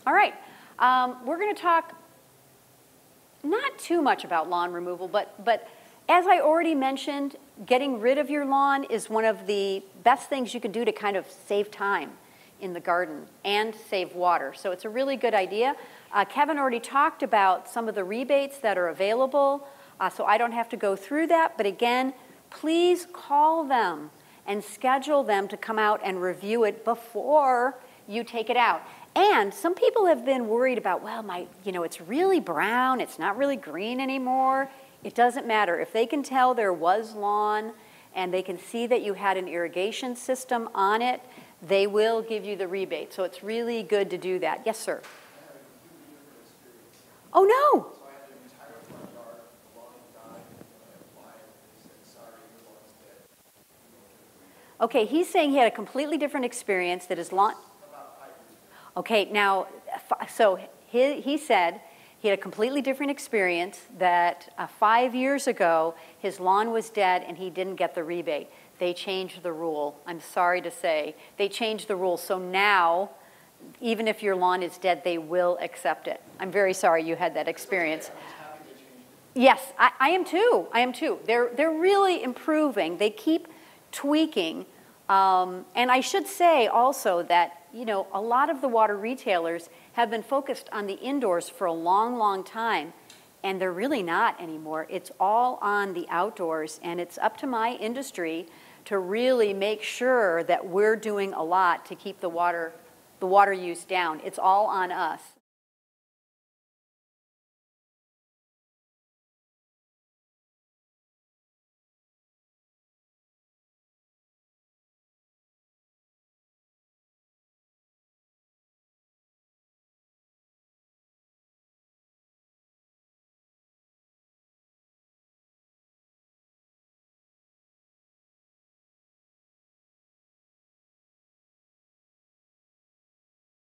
All right, we're going to talk not too much about lawn removal, but as I already mentioned, getting rid of your lawn is one of the best things you can do to kind of save time in the garden and save water. So it's a really good idea. Kevin already talked about some of the rebates that are available, so I don't have to go through that. But again, please call them and schedule them to come out and review it before you take it out. And some people have been worried about, well, it's really brown, it's not really green anymore. It doesn't matter. If they can tell there was lawn and they can see that you had an irrigation system on it, they will give you the rebate. So it's really good to do that. Yes, sir. Oh, no. So I had an entire front yard, the lawn died, and I applied, and they said, sorry, your lawn's dead. Okay, he's saying he had a completely different experience that his lawn... About 5 years ago. Okay, now, so he said he had a completely different experience that 5 years ago, his lawn was dead and he didn't get the rebate. They changed the rule. I'm sorry to say. They changed the rule. So now, even if your lawn is dead, they will accept it. I'm very sorry you had that experience. Yes, I am too. I am too. They're really improving. They keep tweaking. And I should say also that, a lot of the water retailers have been focused on the indoors for a long, long time, and they're really not anymore. It's all on the outdoors, and it's up to my industry to really make sure that we're doing a lot to keep the water use down. It's all on us.